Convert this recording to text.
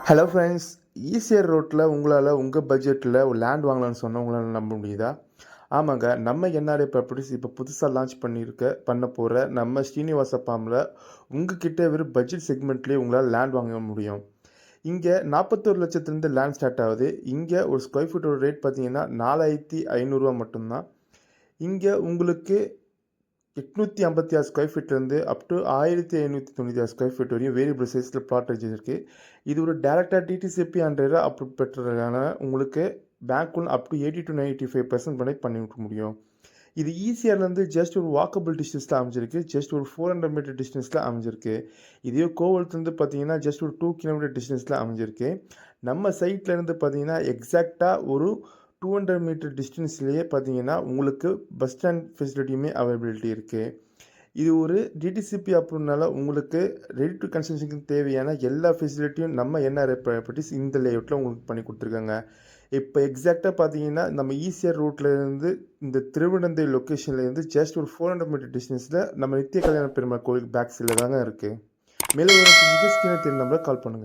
Hello friends, ECR ரோட்டில் உங்களால் உங்கள் பட்ஜெட்டில் ஒரு லேண்ட் வாங்கலாம்னு சொன்னால் உங்களால் நம்ப முடியுதா? ஆமாங்க, நம்ம என்ஆர்ஐ ப்ராப்பர்ட்டிஸ் இப்போ புதுசாக லான்ச் பண்ண போகிற நம்ம ஸ்ரீனிவாச ஃபார்மில் உங்ககிட்ட வெறும் பட்ஜெட் செக்மெண்ட்லேயே உங்களால் லேண்ட் வாங்க முடியும். இங்கே 41 லட்சத்துலேருந்து லேண்ட் ஸ்டார்ட் ஆகுது. இங்கே ஒரு ஸ்கொயர் ஃபீட்டோட ரேட் பார்த்தீங்கன்னா 4500 மட்டும்தான். இங்கே உங்களுக்கு 856 ஸ்கொயர் ஃபீட்லேருந்து அப் டு 1596 ஸ்கொயர் ஃபீட் வரையும் வேரியபிள் சைஸில் பிளாட் இருக்குது. இது ஒரு டேரெக்டாக டிடிசிபி அண்ட் அப்ரூவ் பெற்றதுனால உங்களுக்கு bank loan up to 80 to 95% பண்ணி விட முடியும். இது ஈஸியார்லேருந்து ஜஸ்ட் ஒரு வாக்கபிள் டிஸ்டன்ஸில் அமைஞ்சிருக்கு. ஜஸ்ட் ஒரு 400 மீட்டர் டிஸ்டன்ஸில் அமைஞ்சிருக்கு. இதே கோவளத்துலேருந்து பார்த்தீங்கன்னா ஜஸ்ட் ஒரு 2 கிலோமீட்டர் டிஸ்டன்ஸில் அமைஞ்சிருக்கு. நம்ம சைட்லேருந்து பார்த்தீங்கன்னா எக்ஸாக்டாக ஒரு 200 மீட்டர் டிஸ்டன்ஸ்லேயே பார்த்தீங்கன்னா உங்களுக்கு பஸ் ஸ்டாண்ட் ஃபெசிலிட்டியுமே அவைலபிலிட்டி இருக்குது. இது ஒரு டிடிசிபி அப்ரூவ்னால உங்களுக்கு ரெடி டு கன்ஸ்ட்ரக்ஷனுக்கு தேவையான எல்லா ஃபெசிலிட்டியும் நம்ம என்ஆர்ஐ ப்ராப்பர்ட்டிஸ் இந்த லேஅவுட்டில் உங்களுக்கு பண்ணி கொடுத்துருக்காங்க. இப்போ எக்ஸாக்டாக பார்த்தீங்கன்னா நம்ம ஈசிஆர் ரோட்லேருந்து இந்த திருவிடந்தை லொக்கேஷன்லேருந்து ஜஸ்ட் ஒரு 400 மீட்டர் டிஸ்டன்ஸில் நம்ம நித்திய கல்யாண பெருமாள் கோயில் பேக் சைடில் தாங்க இருக்குது. மேலும் ஒரு ஸ்கிரீனை தெரியும் நம்பரை கால் பண்ணுங்கள்.